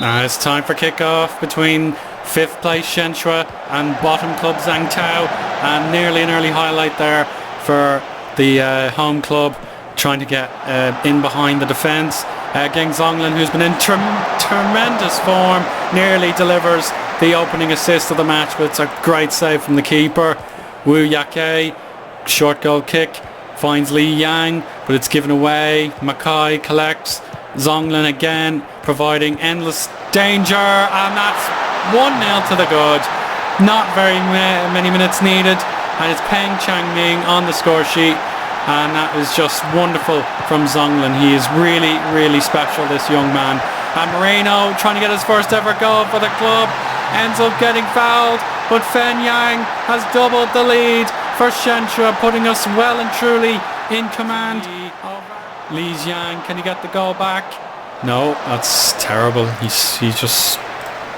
It's time for kick-off between 5th place Shenhua and bottom club Xiangtao, and nearly an early highlight there for the home club, trying to get in behind the defence. Geng Zhonglan, who's been in tremendous form, nearly delivers the opening assist of the match, but it's a great save from the keeper. Wu Yake, short goal kick, finds Li Yang, but it's given away. Makai collects. Zhonglan again, providing endless danger, and that's 1-0 to the good. Not very many minutes needed, and it's Peng Changming on the score sheet, and that is just wonderful from Zhonglan. He is really, really special, this young man. And Moreno, trying to get his first ever goal for the club, ends up getting fouled, but Fen Yang has doubled the lead for Shenhua, putting us well and truly in command. Li Jiang, can he get the goal back? No, that's terrible. He just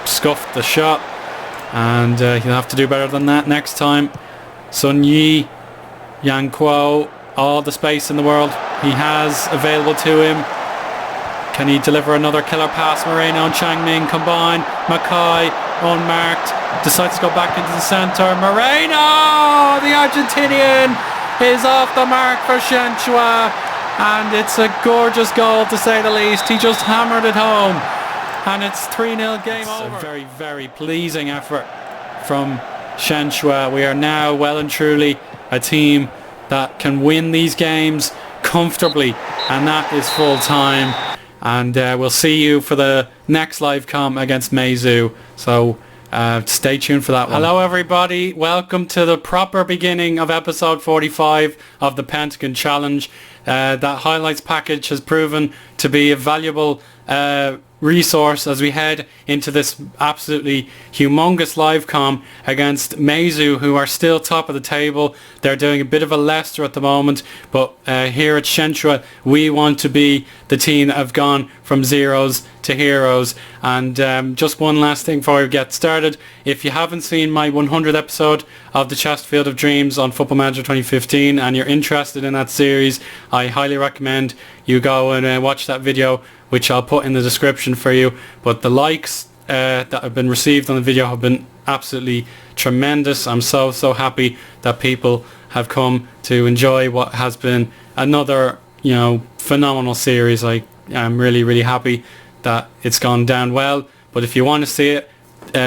scuffed the shot, and he'll have to do better than that next time. Sun Yi, Yang Kuo, all the space in the world he has available to him. Can he deliver another killer pass? Moreno and Changming combine. Makai, unmarked, decides to go back into the centre. Moreno, the Argentinian, is off the mark for Shenhua, and it's a gorgeous goal to say the least. He just hammered it home, and it's 3-0 game over. A very, very pleasing effort from Shenhua. We are now well and truly a team that can win these games comfortably, and that is full time. And we'll see you for the next live com against Meizhou, so stay tuned for that one. Hello everybody, welcome to the proper beginning of episode 45 of the Pentagon Challenge. That highlights package has proven to be a valuable resource as we head into this absolutely humongous live com against Meizhou, who are still top of the table. They're doing a bit of a Leicester at the moment, but here at Shenhua we want to be the team that have gone from zeros to heroes. And just one last thing before we get started, if you haven't seen my 100th episode of the Chesterfield of Dreams on Football Manager 2015 and you're interested in that series, I highly recommend you go and watch that video, which I'll put in the description for you. But the likes that have been received on the video have been absolutely tremendous. I'm so happy that people have come to enjoy what has been another, phenomenal series. I'm really happy that it's gone down well. But if you want to see it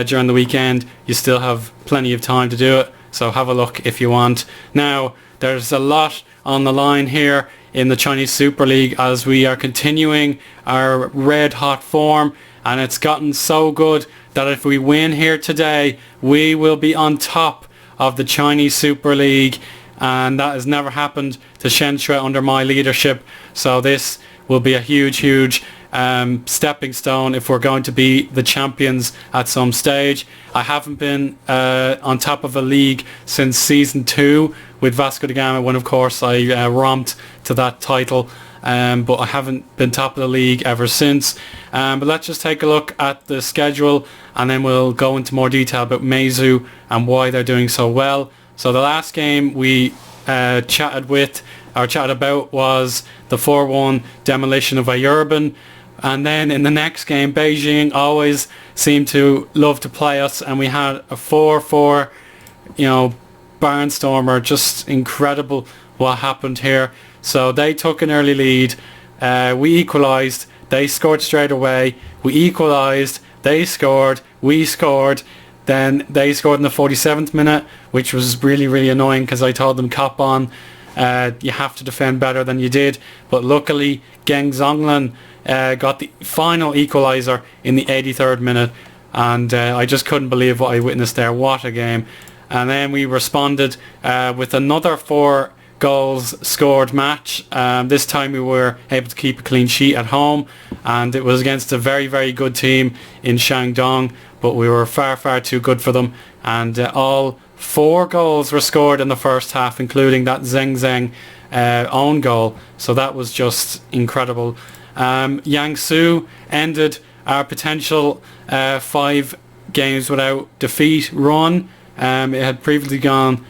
during the weekend, you still have plenty of time to do it, so have a look if you want. Now, there's a lot on the line here in the Chinese Super League as we are continuing our red hot form, and it's gotten so good that if we win here today, we will be on top of the Chinese Super League, and that has never happened to Shenhua under my leadership. So this will be a huge stepping stone if we're going to be the champions at some stage. I haven't been on top of a league since season 2 with Vasco da Gama, when of course I romped to that title, but I haven't been top of the league ever since. But let's just take a look at the schedule, and then we'll go into more detail about Meizhou and why they're doing so well. So the last game we chatted about was the 4-1 demolition of Ayurban. And then in the next game, Beijing always seemed to love to play us, and we had a 4-4, barnstormer. Just incredible what happened here. So they took an early lead. We equalised. They scored straight away. We equalised. They scored. We scored. Then they scored in the 47th minute, which was really annoying because I told them, cop on. You have to defend better than you did. But luckily, Geng Zhonglan got the final equaliser in the 83rd minute, and I just couldn't believe what I witnessed there. What a game. And then we responded with another 4 goals scored match. This time we were able to keep a clean sheet at home, and it was against a very good team in Shandong, but we were far too good for them, and all 4 goals were scored in the first half, including that Zheng own goal. So that was just incredible. Jiangsu ended our potential 5 games without defeat run. It had previously gone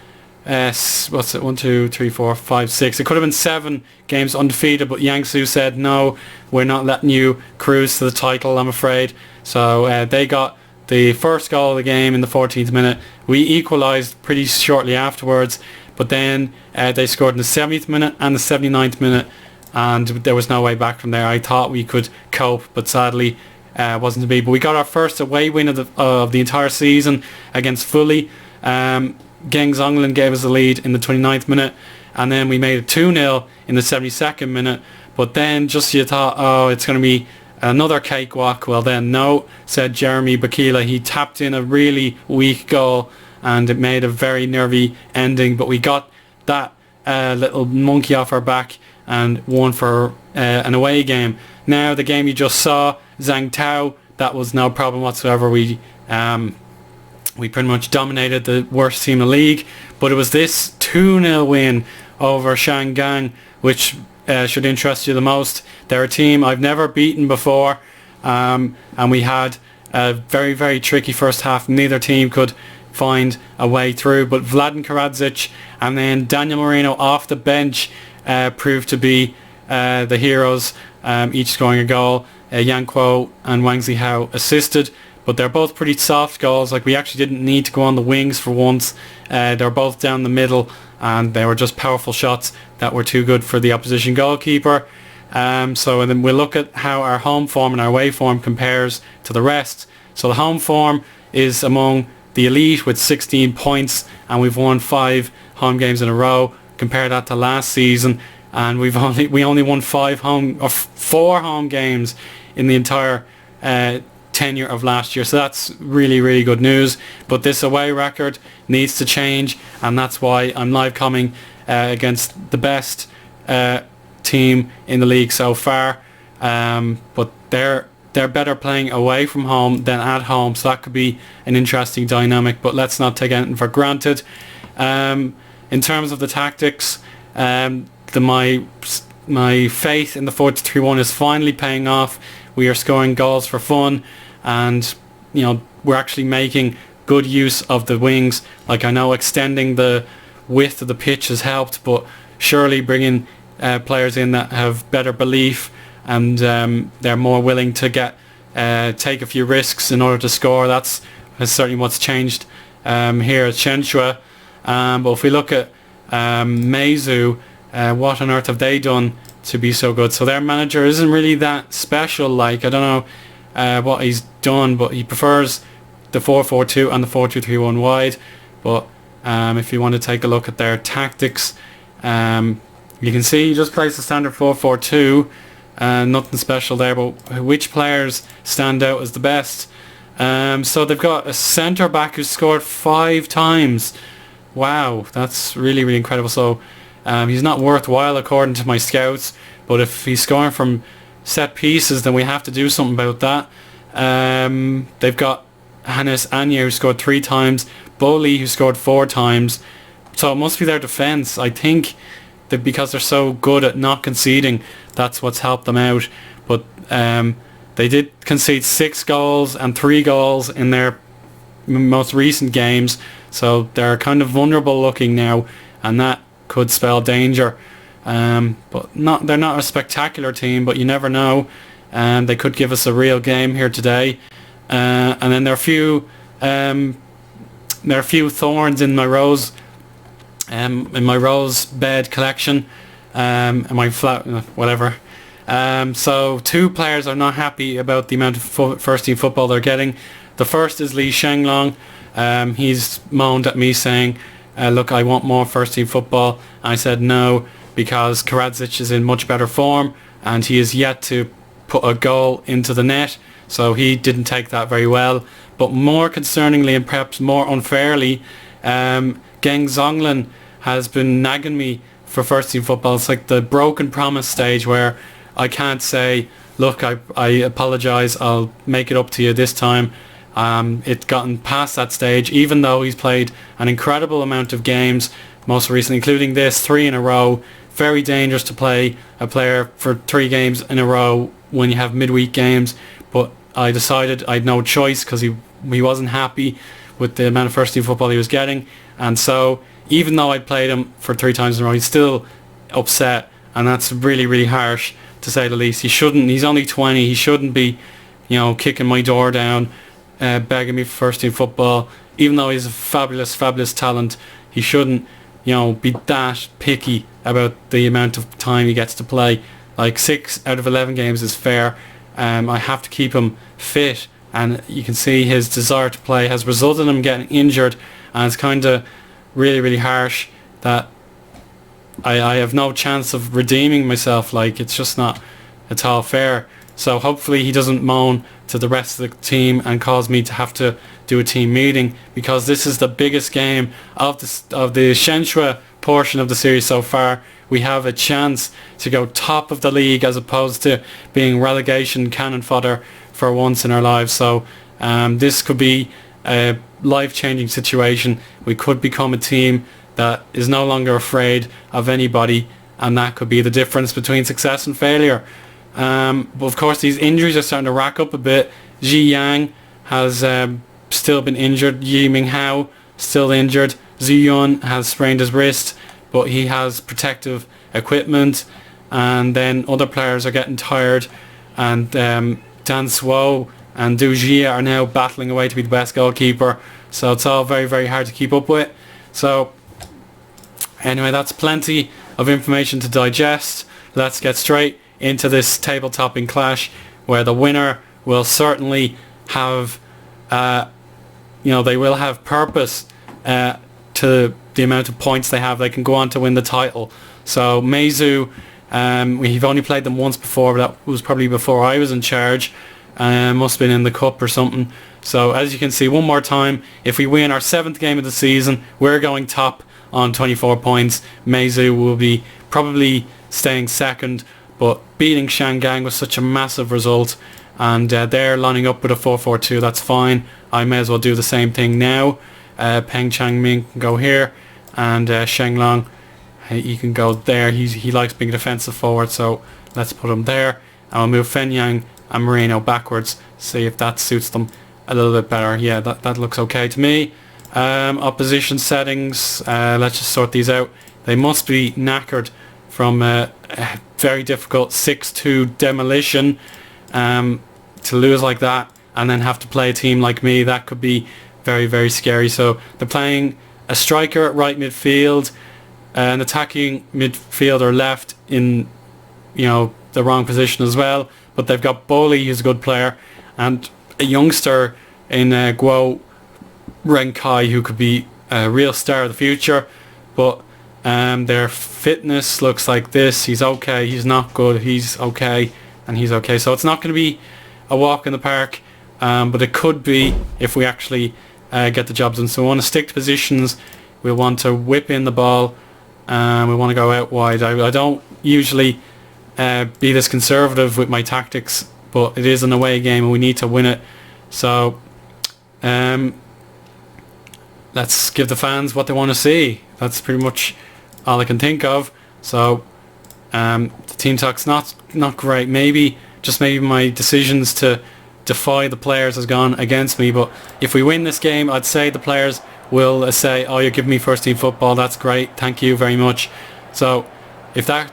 what's it? 1, 2, 3, 4, 5, 6. It could have been 7 games undefeated, but Xiangtao said no, we're not letting you cruise to the title, I'm afraid. So they got the first goal of the game in the 14th minute. We equalised pretty shortly afterwards, but then they scored in the 70th minute and the 79th minute, and there was no way back from there. I thought we could cope, but sadly wasn't to be. But we got our first away win of the entire season against Fully. Geng Zonglan gave us the lead in the 29th minute, and then we made it 2-0 in the 72nd minute. But then just you thought, oh, it's going to be another cakewalk. Well then, no, said Jeremy Bakila. He tapped in a really weak goal, and it made a very nervy ending. But we got that little monkey off our back and won for an away game. Now the game you just saw, Xiangtao, that was no problem whatsoever. We pretty much dominated the worst team in the league, but it was this 2-0 win over Shangang which should interest you the most. They're a team I've never beaten before, and we had a very, very tricky first half. Neither team could find a way through, but Vladan Karadzic and then Daniel Moreno off the bench proved to be the heroes, each scoring a goal. Yang Kuo and Wang Zihao assisted, but they're both pretty soft goals. Like, we actually didn't need to go on the wings for once. They're both down the middle, and they were just powerful shots that were too good for the opposition goalkeeper. So then we'll look at how our home form and our away form compares to the rest. So the home form is among the elite with 16 points, and we've won 5 home games in a row. Compare that to last season, and we only won 4 home games in the entire tenure of last year. So that's really, really good news. But this away record needs to change, and that's why I'm live coming against the best team in the league so far. But they're better playing away from home than at home, so that could be an interesting dynamic. But let's not take anything for granted. In terms of the tactics, my faith in the 4-3-1 is finally paying off. We are scoring goals for fun, and we're actually making good use of the wings. Like, I know extending the width of the pitch has helped, but surely bringing players in that have better belief and they're more willing to take a few risks in order to score. That's certainly what's changed here at Shenhua. But if we look at Meizhou, what on earth have they done to be so good? So their manager isn't really that special. Like, I don't know what he's done, but he prefers the 4-4-2 and the 4-2-3-1 wide. But if you want to take a look at their tactics, you can see he just plays the standard 4-4-2. Nothing special there, but which players stand out as the best? So they've got a centre back who's scored 5 times. Wow, that's really, really incredible. So he's not worthwhile according to my scouts, but if he's scoring from set pieces, then we have to do something about that. They've got Hannes Anya, who scored 3 times, Boli, who scored 4 times. So it must be their defence. I think that because they're so good at not conceding, that's what's helped them out. But they did concede 6 goals and 3 goals in their most recent games, so they're kind of vulnerable looking now, and that could spell danger. But they're not a spectacular team, but you never know. They could give us a real game here today. And then there are a few thorns in my rose bed collection, and my whatever. So 2 players are not happy about the amount of first team football they're getting. The first is Li Shenglong. He's moaned at me saying, look, I want more first team football. I said no, because Karadzic is in much better form and he is yet to put a goal into the net, so he didn't take that very well. But more concerningly, and perhaps more unfairly, Geng Zonglan has been nagging me for first team football. It's like the broken promise stage where I can't say, look, I apologise, I'll make it up to you this time. It's gotten past that stage, even though he's played an incredible amount of games, most recently, including this, 3 in a row. Very dangerous to play a player for 3 games in a row when you have midweek games. But I decided I had no choice, because he wasn't happy with the amount of first team football he was getting, and so even though I played him for 3 times in a row, he's still upset, and that's really, really harsh, to say the least. He's only 20, he shouldn't be, kicking my door down, begging me for first team football. Even though he's a fabulous, fabulous talent, he shouldn't, be that picky about the amount of time he gets to play. Like 6 out of 11 games is fair. I have to keep him fit, and you can see his desire to play has resulted in him getting injured, and it's kind of really, really harsh that I have no chance of redeeming myself. Like, it's just not at all fair. So hopefully he doesn't moan to the rest of the team and cause me to have to do a team meeting, because this is the biggest game of the Shenhua portion of the series so far. We have a chance to go top of the league as opposed to being relegation cannon fodder for once in our lives. So this could be a life-changing situation. We could become a team that is no longer afraid of anybody, and that could be the difference between success and failure. But of course, these injuries are starting to rack up a bit. Ji Yang has still been injured. Yi Minghao still injured. Zhu Yun has sprained his wrist, but he has protective equipment. And then other players are getting tired, and Dan Suo and Du Jie are now battling away to be the best goalkeeper. So it's all very, very hard to keep up with. So anyway, that's plenty of information to digest. Let's get straight into this table-topping clash, where the winner will certainly have, they will have purpose to the amount of points they have. They can go on to win the title. So Meizhou, we've only played them once before, but that was probably before I was in charge. Must have been in the cup or something. So as you can see, one more time, if we win our 7th game of the season, we're going top on 24 points. Meizhou will be probably staying second, but beating Shangang was such a massive result, and they're lining up with a 4-4-2. That's fine. I may as well do the same thing now. Peng Changming can go here, and Sheng Long, he can go there. He likes being a defensive forward, so let's put him there. And we'll move Fen Yang and Moreno backwards, see if that suits them a little bit better. Yeah, that looks okay to me. Opposition settings, let's just sort these out. They must be knackered from a very difficult 6-2 demolition, to lose like that and then have to play a team like me. That could be very, very scary. So they're playing a striker at right midfield, an attacking midfielder left in the wrong position as well, but they've got Boli, who's a good player, and a youngster in Guo Renkai, who could be a real star of the future. But their fitness looks like this. He's okay, he's not good, he's okay, and he's okay. So it's not going to be a walk in the park, but it could be if we actually get the job done. So we want to stick to positions. We want to whip in the ball. We want to go out wide. I don't usually be this conservative with my tactics, but it is an away game and we need to win it. So let's give the fans what they want to see. That's pretty much all I can think of. So the team talk's not great. Maybe my decisions to defy the players has gone against me, but if we win this game, I'd say the players will say, oh, you're giving me first team football, that's great, thank you very much. So if that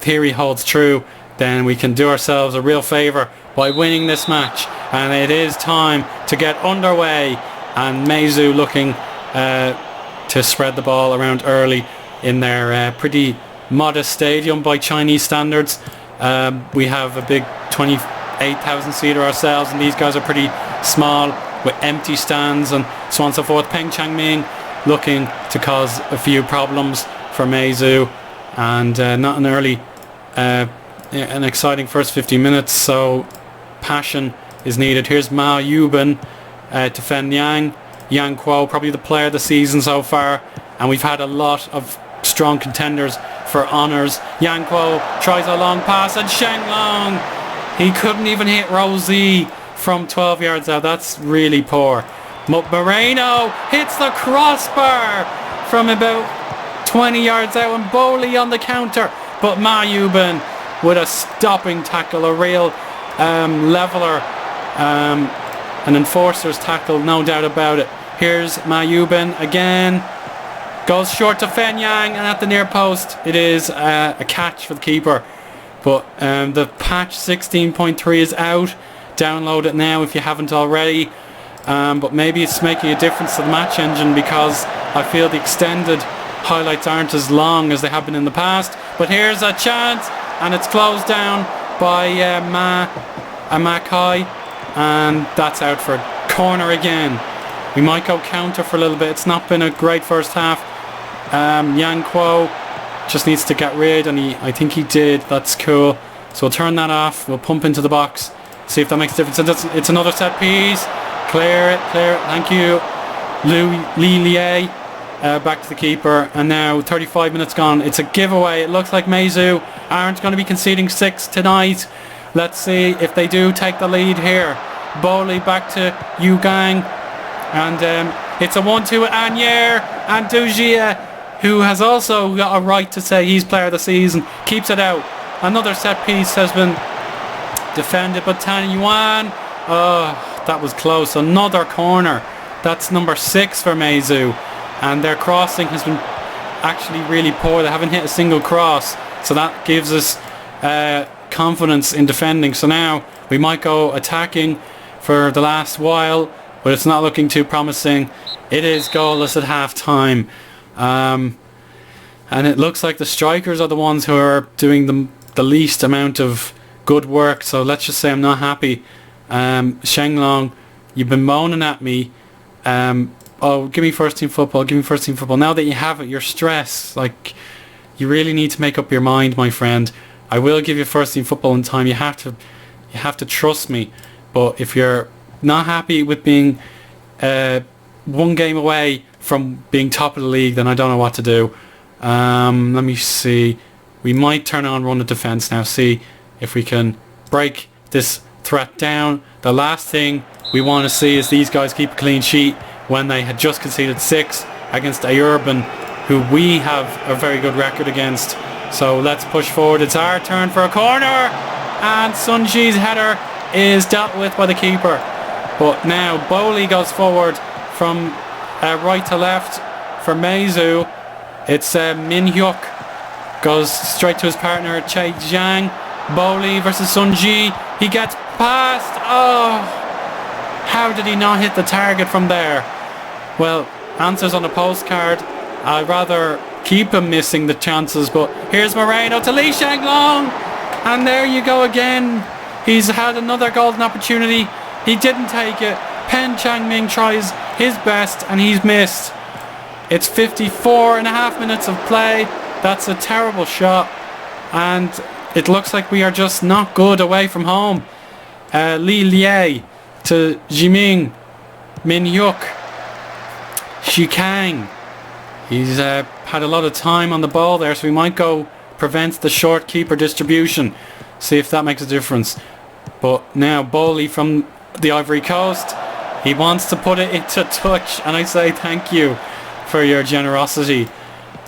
theory holds true, then we can do ourselves a real favour by winning this match, and it is time to get underway. And Meizhou looking to spread the ball around early in their pretty modest stadium by Chinese standards. We have a big 28,000 seater ourselves, and these guys are pretty small with empty stands and so on and so forth. Peng Changming looking to cause a few problems for Meizhou, and not an early an exciting first 50 minutes, so passion is needed. Here's Ma Yuban to Fen Yang. Yang Kuo, probably the player of the season so far, and we've had a lot of strong contenders for honours. Yang Kuo tries a long pass, and Sheng Long, he couldn't even hit Rosie from 12 yards out. That's really poor. Moreno hits the crossbar from about 20 yards out, and Bowley on the counter, but Ma Yuban with a stopping tackle, a real leveller, an enforcer's tackle, no doubt about it. Here's Ma Yuban again, Goes short to Fenyang, and at the near post it is a catch for the keeper. But the patch 16.3 is out. Download it now if you haven't already. But maybe it's making a difference to the match engine, because I feel the extended highlights aren't as long as they have been in the past. But here's a chance, and it's closed down by Makai, and that's out for a corner again. We might go counter for a little bit. It's not been a great first half. Yang Kuo just needs to get rid, and I think he did. That's cool. So we'll turn that off. We'll pump into the box, see if that makes a difference. It's another set piece. Clear it. Thank you, Li Lie. Back to the keeper, and now 35 minutes gone. It's a giveaway. It looks like Meizhou aren't going to be conceding 6 tonight. Let's see if they do take the lead here. Bowley back to Yu Gang, and it's a 1-2 with Anyer, and Dujia, who has also got a right to say he's player of the season, keeps it out. Another set piece has been defended, but Tan Yuan, that was close. Another corner. That's number 6 for Meizhou, and their crossing has been actually really poor. They haven't hit a single cross, so that gives us confidence in defending. So now we might go attacking for the last while, but it's not looking too promising. It is goalless at half time, and it looks like the strikers are the ones who are doing the least amount of good work. So let's just say I'm not happy. Shenglong, you've been moaning at me. Oh, give me first team football, Now that you have it, you're stressed. Like, you really need to make up your mind, my friend. I will give you first team football in time. You have to trust me. But if you're not happy with being one game away from being top of the league, then I don't know what to do. Let me see. We might turn on run the defence now. See if we can break this threat down. The last thing we want to see is these guys keep a clean sheet when they had just conceded 6 against Ayurban, who we have a very good record against. So let's push forward. It's our turn for a corner, and Sunji's header is dealt with by the keeper. But now Bowley goes forward from right to left for Meizhou. It's Min Hyuk goes straight to his partner Che Jiang. Bowley versus Sunji. He gets past. Oh, how did he not hit the target from there? Well, answers on a postcard. I'd rather keep him missing the chances, but here's Moreno to Li Shanglong, and there you go again. He's had another golden opportunity. He didn't take it. Pen Changming tries his best, and he's missed. It's 54 and a half minutes of play. That's a terrible shot, and it looks like we are just not good away from home. Li Lie to Jiming, Min Hyuk, Shikang. He's had a lot of time on the ball there, so we might go prevent the short keeper distribution. See if that makes a difference. But now Bowley from the Ivory Coast, he wants to put it into touch, and I say thank you for your generosity.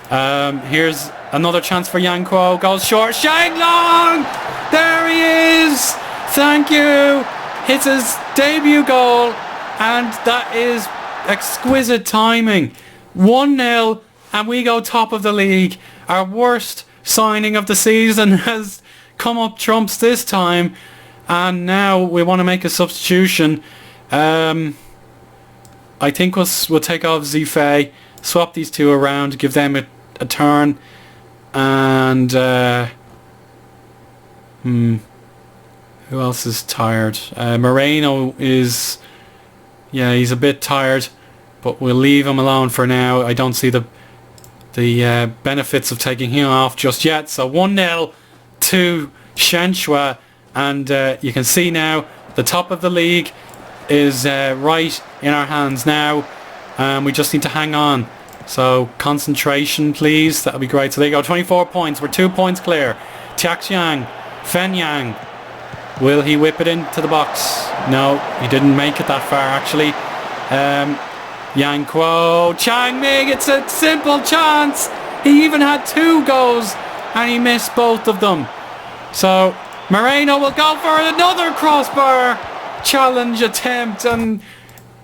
Here's another chance for Yang Kuo. Goes short. Shanglong! There he is! Thank you! Hits his debut goal, and that is exquisite timing. 1-0, and we go top of the league. Our worst signing of the season has come up trumps this time, and now we want to make a substitution. I think we'll take off Zifei, swap these two around, give them a turn, and who else is tired? Moreno is, yeah, he's a bit tired, but we'll leave him alone for now. I don't see the benefits of taking him off just yet. So 1-0 to Shenhua, and you can see now the top of the league is right in our hands now. We just need to hang on. So concentration, please. That'll be great. So there you go, 24 points. We're 2 points clear. Tiaxiang, Fenyang. Will he whip it into the box? No, he didn't make it that far actually. Yang Kuo, Changming, it's a simple chance. He even had 2 goals and he missed both of them. So Moreno will go for another crossbar challenge attempt, and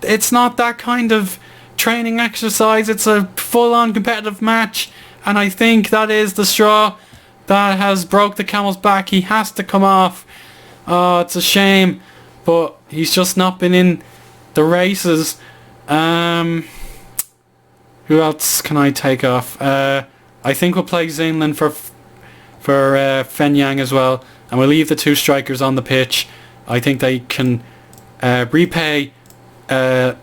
it's not that kind of training exercise. It's a full-on competitive match, and I think that is the straw that has broke the camel's back. He has to come off. Oh, it's a shame, but he's just not been in the races. Who else can I take off? I think we'll play Xinglan for Fen Yang as well, and we'll leave the two strikers on the pitch. I think they can repay the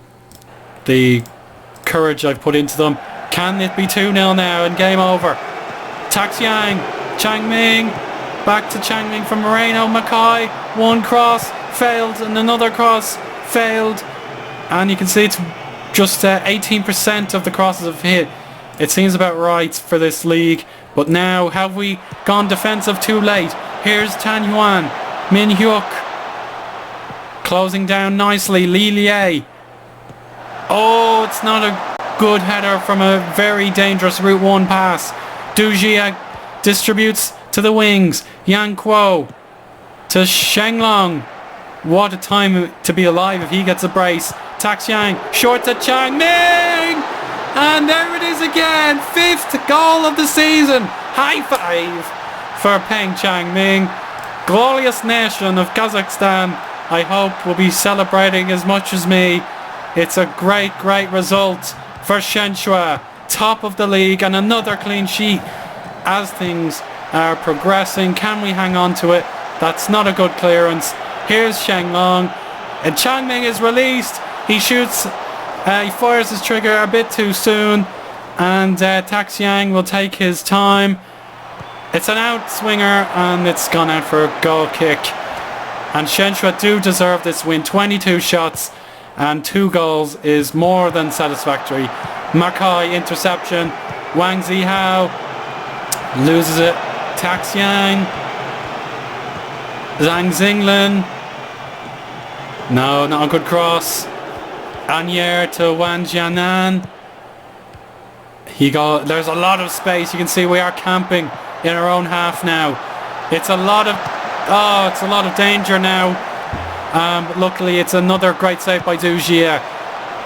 courage I've put into them. Can it be 2-0 now and game over? Taxiang, Chang Ming, back to Chang Ming from Moreno, Mackay, one cross, failed, and another cross, failed, and you can see it's just 18% of the crosses have hit. It seems about right for this league, but now have we gone defensive too late? Here's Tan Yuan, Min Hyuk, closing down nicely, Li Lie. Oh, it's not a good header from a very dangerous Route 1 pass. Du Jia distributes to the wings. Yang Kuo to Shenglong. What a time to be alive if he gets a brace. Taxiang short to Chang Ming. And there it is again. 5th goal of the season. High five for Peng Chang Ming. Glorious nation of Kazakhstan, I hope, will be celebrating as much as me. It's a great result for Shenhua, top of the league, and another clean sheet. As things are progressing, can we hang on to it? That's not a good clearance. Here's Shenglong, and Chang Ming is released. He shoots, he fires his trigger a bit too soon, and Taxiang will take his time. It's an outswinger, and it's gone out for a goal kick. And Shenhua do deserve this win. 22 shots and 2 goals is more than satisfactory. Mackay interception. Wang Zihao loses it. Taxiang. Zhang Xinglan. No, not a good cross. Anyer to Wan Jianan. There's a lot of space. You can see we are camping in our own half now. It's a lot of danger now. But luckily it's another great save by Du Jia.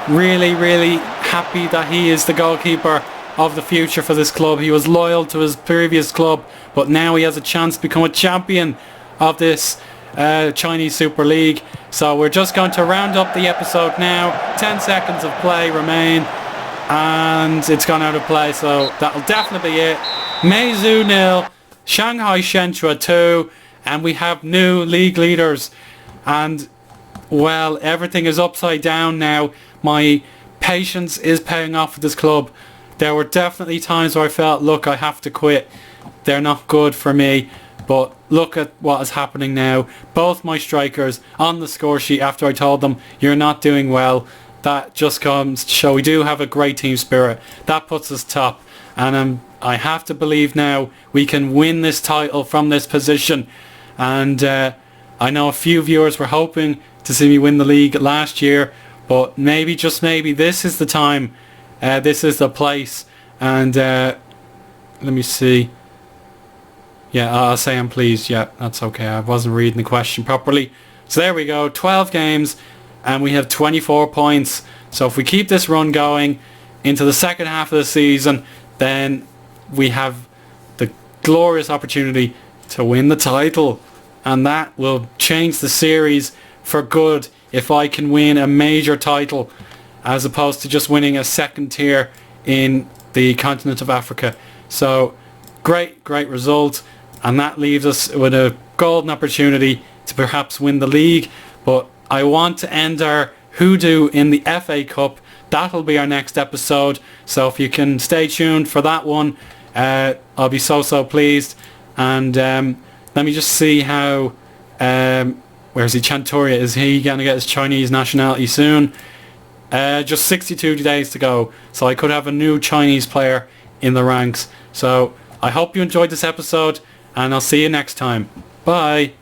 Really happy that he is the goalkeeper of the future for this club. He was loyal to his previous club, but now he has a chance to become a champion of this Chinese Super League. So we're just going to round up the episode now. 10 seconds of play remain, and it's gone out of play, so that'll definitely be it. Meizhou 0, Shanghai Shenhua 2, and we have new league leaders. And well, everything is upside down now. My patience is paying off with this club. There were definitely times where I felt, look, I have to quit. They're not good for me. But look at what is happening now. Both my strikers on the score sheet after I told them, you're not doing well. That just comes to show we do have a great team spirit. That puts us top. And I have to believe now we can win this title from this position. And I know a few viewers were hoping to see me win the league last year, but maybe, just maybe, this is the time. This is the place. And let me see. Yeah, I'll say I'm pleased. Yeah, that's okay. I wasn't reading the question properly. So there we go. 12 games and we have 24 points. So if we keep this run going into the second half of the season, then we have the glorious opportunity to win the title. And that will change the series for good if I can win a major title as opposed to just winning a second tier in the continent of Africa. So great result, and that leaves us with a golden opportunity to perhaps win the league. But I want to end our hoodoo in the FA Cup. That'll be our next episode, so if you can stay tuned for that one, I'll be so pleased. And let me just see how, where's he, Chantoria, is he going to get his Chinese nationality soon? Just 62 days to go, so I could have a new Chinese player in the ranks. So I hope you enjoyed this episode, and I'll see you next time. Bye.